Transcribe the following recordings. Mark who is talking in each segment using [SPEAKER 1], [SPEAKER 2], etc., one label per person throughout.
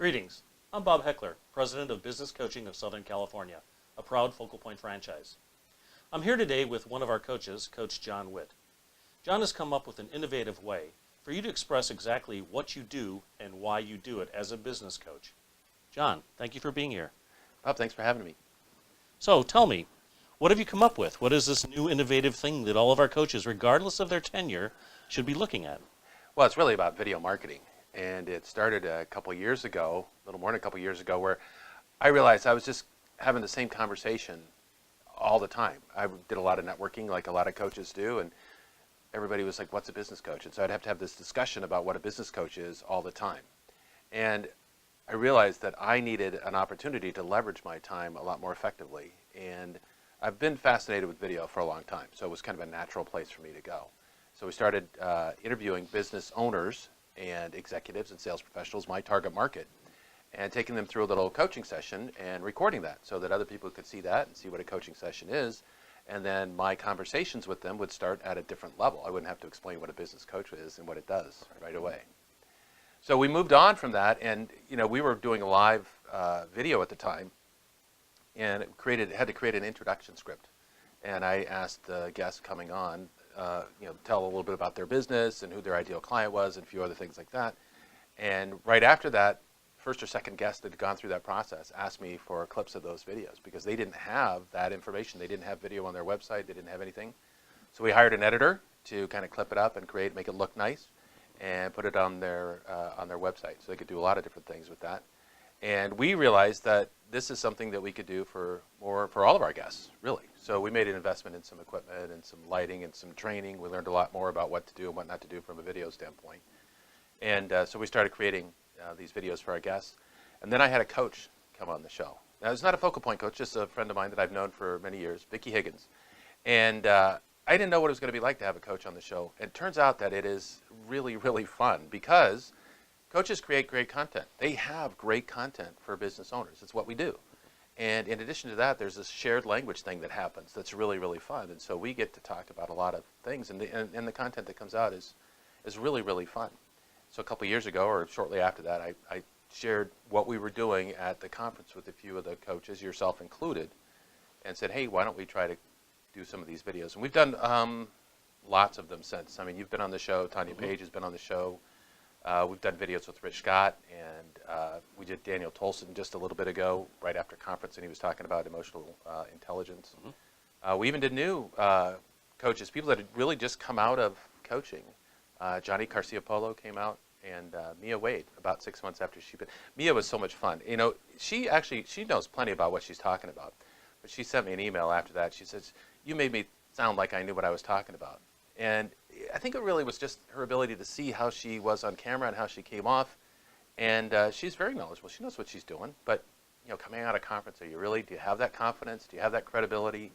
[SPEAKER 1] Greetings. I'm Bob Hechler, President of Business Coaching of Southern California, a proud Focalpoint franchise. I'm here today with one of our coaches, Coach John Witt. John has come up with an innovative way for you to express exactly what you do and why you do it as a business coach. John, thank you for being here.
[SPEAKER 2] Bob, thanks for having me.
[SPEAKER 1] So tell me, what have you come up with? What is this new innovative thing that all of our coaches, regardless of their tenure, should be looking at?
[SPEAKER 2] Well, it's really about video marketing. And it started a couple years ago, a little more than a couple years ago, where I realized I was just having the same conversation all the time. I did a lot of networking like a lot of coaches do, and everybody was like, what's a business coach? And so I'd have to have this discussion about what a business coach is all the time. And I realized that I needed an opportunity to leverage my time a lot more effectively. And I've been fascinated with video for a long time, so it was kind of a natural place for me to go. So we started interviewing business owners and executives and sales professionals, my target market, and taking them through a little coaching session and recording that so that other people could see that and see what a coaching session is. And then my conversations with them would start at a different level. I wouldn't have to explain what a business coach is and what it does right away. So we moved on from that, and we were doing a live video at the time, and had to create an introduction script. And I asked the guests coming on, tell a little bit about their business and who their ideal client was and a few other things like that. And right after that, first or second guest that had gone through that process asked me for clips of those videos because they didn't have that information. They didn't have video on their website. They didn't have anything. So we hired an editor to kind of clip it up and make it look nice and put it on their website. So they could do a lot of different things with that. And we realized that this is something that we could do for all of our guests, really. So we made an investment in some equipment and some lighting and some training. We learned a lot more about what to do and what not to do from a video standpoint. And so we started creating these videos for our guests. And then I had a coach come on the show. Now, it's not a Focalpoint coach, just a friend of mine that I've known for many years, Vicki Higgins. And I didn't know what it was going to be like to have a coach on the show. And it turns out that it is really, really fun because coaches create great content. They have great content for business owners. It's what we do. And in addition to that, there's this shared language thing that happens that's really, really fun. And so we get to talk about a lot of things, and the content that comes out is really, really fun. So a couple years ago, or shortly after that, I shared what we were doing at the conference with a few of the coaches, yourself included, and said, hey, why don't we try to do some of these videos? And we've done lots of them since. I mean, you've been on the show. Tanya Page has been on the show. We've done videos with Rich Scott, and we did Daniel Tolson just a little bit ago, right after conference, and he was talking about emotional intelligence. We even did new coaches, people that had really just come out of coaching. Johnny Garcia-Polo came out, and Mia Wade, about 6 months after Mia was so much fun. She knows plenty about what she's talking about, but she sent me an email after that. She says, you made me sound like I knew what I was talking about. And I think it really was just her ability to see how she was on camera and how she came off. And she's very knowledgeable. She knows what she's doing. But, coming out of conference, do you have that confidence? Do you have that credibility?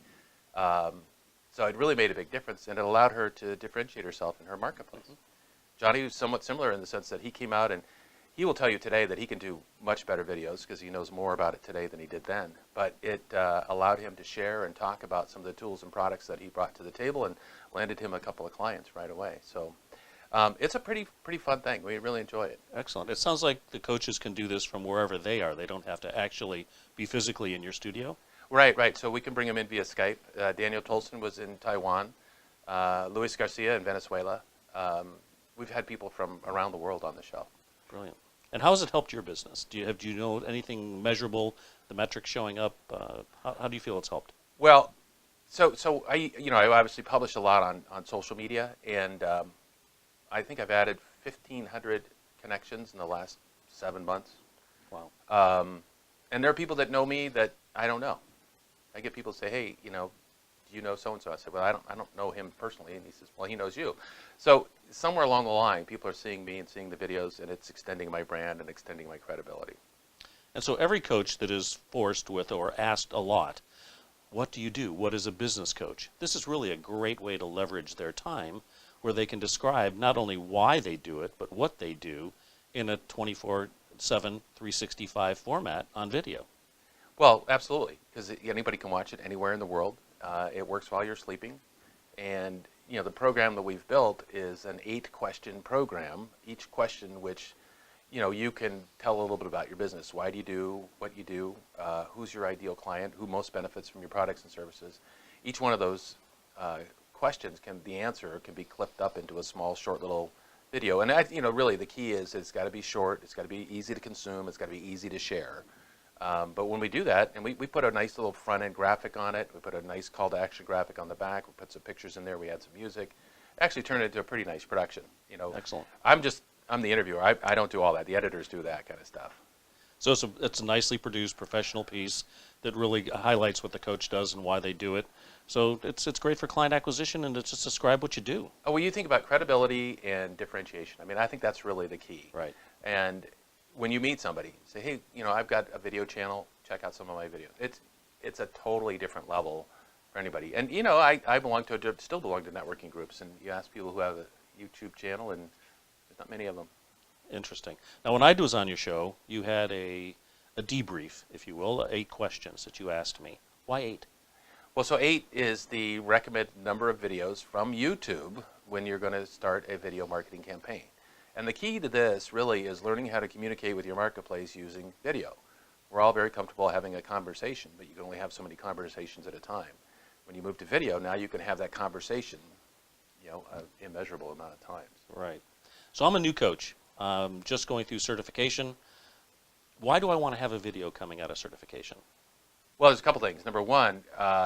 [SPEAKER 2] So it really made a big difference, and it allowed her to differentiate herself in her marketplace. Johnny was somewhat similar in the sense that he came out, and he will tell you today that he can do much better videos because he knows more about it today than he did then. But it allowed him to share and talk about some of the tools and products that he brought to the table and landed him a couple of clients right away. So it's a pretty fun thing. We really enjoy it.
[SPEAKER 1] Excellent. It sounds like the coaches can do this from wherever they are. They don't have to actually be physically in your studio.
[SPEAKER 2] Right. So we can bring them in via Skype. Daniel Tolson was in Taiwan. Luis Garcia in Venezuela. We've had people from around the world on the show.
[SPEAKER 1] Brilliant. And how has it helped your business? Do you know anything measurable, the metrics showing up? How do you feel it's helped?
[SPEAKER 2] Well, so I obviously publish a lot on social media, and I think I've added 1,500 connections in the last 7 months.
[SPEAKER 1] Wow.
[SPEAKER 2] And there are people that know me that I don't know. I get people say, hey, do you know so-and-so? I said, well, I don't know him personally. And he says, well, he knows you. So somewhere along the line, people are seeing me and seeing the videos, and it's extending my brand and extending my credibility.
[SPEAKER 1] And so every coach that is forced with or asked a lot, what do you do? What is a business coach? This is really a great way to leverage their time where they can describe not only why they do it, but what they do in a 24/7, 365 format on video.
[SPEAKER 2] Well, absolutely, because anybody can watch it anywhere in the world. It works while you're sleeping. And, the program that we've built is an 8-question program, each question which you can tell a little bit about your business. Why do you do what you do? Who's your ideal client? Who most benefits from your products and services? Each one of those questions the answer can be clipped up into a small, short little video. And really the key is it's got to be short. It's got to be easy to consume. It's got to be easy to share. But when we do that, and we put a nice little front end graphic on it, we put a nice call to action graphic on the back, we put some pictures in there, we add some music, actually turned it into a pretty nice production.
[SPEAKER 1] Excellent.
[SPEAKER 2] I'm the interviewer. I don't do all that. The editors do that kind of stuff.
[SPEAKER 1] So it's a nicely produced professional piece that really highlights what the coach does and why they do it. So it's great for client acquisition, and it's just describe what you do.
[SPEAKER 2] Oh, well, you think about credibility and differentiation. I mean, I think that's really the key.
[SPEAKER 1] Right.
[SPEAKER 2] And when you meet somebody, say, hey, I've got a video channel. Check out some of my videos. It's a totally different level for anybody. And I still belong to networking groups, and you ask people who have a YouTube channel, and there's not many of them.
[SPEAKER 1] Interesting. Now, when I was on your show, you had a debrief, if you will, 8 questions that you asked me. Why 8?
[SPEAKER 2] Well, so 8 is the recommended number of videos from YouTube when you're going to start a video marketing campaign. And the key to this really is learning how to communicate with your marketplace using video. We're all very comfortable having a conversation, but you can only have so many conversations at a time. When you move to video, now you can have that conversation, an immeasurable amount of times.
[SPEAKER 1] Right. So I'm a new coach, just going through certification. Why do I want to have a video coming out of certification?
[SPEAKER 2] Well, there's a couple things. Number one,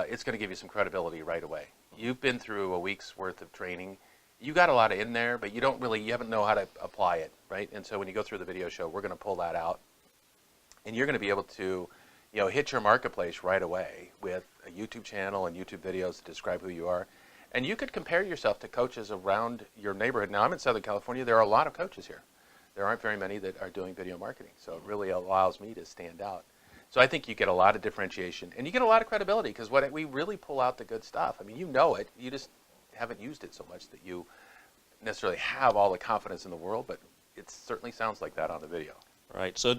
[SPEAKER 2] it's going to give you some credibility right away. You've been through a week's worth of training. You got a lot in there, but you haven't know how to apply it, right? And so when you go through the video show, we're going to pull that out, and you're going to be able to, hit your marketplace right away with a YouTube channel and YouTube videos to describe who you are. And you could compare yourself to coaches around your neighborhood. Now, I'm in Southern California. There are a lot of coaches here. There aren't very many that are doing video marketing, so it really allows me to stand out. So I think you get a lot of differentiation, and you get a lot of credibility, because we really pull out the good stuff. I mean, you know it. You just haven't used it so much that you necessarily have all the confidence in the world, but it certainly sounds like that on the video.
[SPEAKER 1] Right. So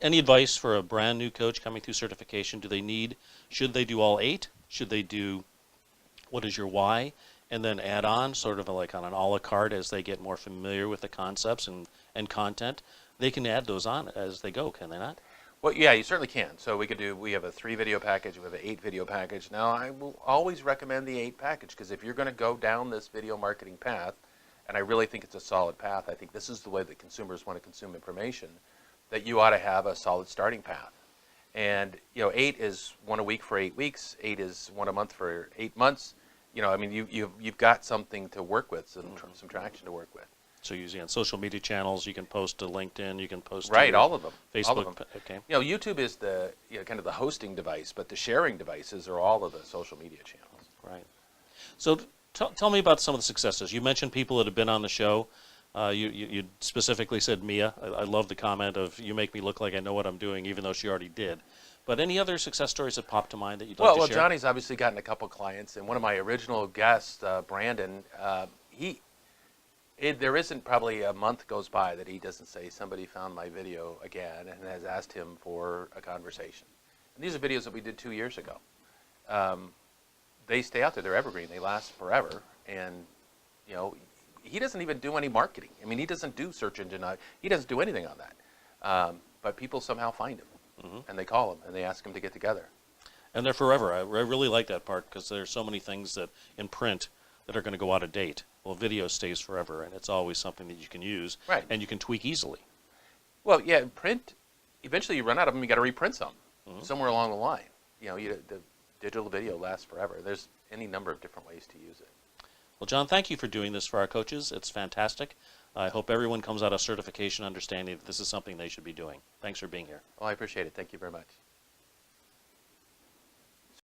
[SPEAKER 1] any advice for a brand new coach coming through certification? Should they do all 8? Should they do what is your why, and then add on sort of like on an a la carte as they get more familiar with the concepts and content? They can add those on as they go, can they not?
[SPEAKER 2] Well, yeah, you certainly can. So we have a 3 video package, we have an 8 video package. Now, I will always recommend the 8 package, because if you're going to go down this video marketing path, and I really think it's a solid path, I think this is the way that consumers want to consume information, that you ought to have a solid starting path. And 8 is 1 a week for 8 weeks. 8 is 1 a month for 8 months. I mean, you've got something to work with, some traction to work with.
[SPEAKER 1] So using on social media channels, you can post to LinkedIn, you can post
[SPEAKER 2] to
[SPEAKER 1] all
[SPEAKER 2] of them.
[SPEAKER 1] Facebook.
[SPEAKER 2] All of them.
[SPEAKER 1] Okay.
[SPEAKER 2] YouTube is the kind of the hosting device, but the sharing devices are all of the social media channels.
[SPEAKER 1] Right. So tell me about some of the successes. You mentioned people that have been on the show. You specifically said Mia. I love the comment of, you make me look like I know what I'm doing, even though she already did. But any other success stories that pop to mind that you'd like to share?
[SPEAKER 2] Well, Johnny's obviously gotten a couple clients, and one of my original guests, Brandon, there isn't probably a month goes by that he doesn't say somebody found my video again and has asked him for a conversation. And these are videos that we did 2 years ago. They stay out there. They're evergreen. They last forever. And, he doesn't even do any marketing. I mean, he doesn't do search engine. He doesn't do anything on that. But people somehow find him, and they call him, and they ask him to get together.
[SPEAKER 1] And they're forever. I really like that part, because there's so many things that in print that are going to go out of date. Well, video stays forever, and it's always something that you can use,
[SPEAKER 2] right,
[SPEAKER 1] and you can tweak easily.
[SPEAKER 2] Well, yeah, print, eventually you run out of them, you got to reprint some, somewhere along the line. The digital video lasts forever. There's any number of different ways to use it.
[SPEAKER 1] Well, John, thank you for doing this for our coaches. It's fantastic. I hope everyone comes out of certification understanding that this is something they should be doing. Thanks for being here.
[SPEAKER 2] Well, I appreciate it. Thank you very much.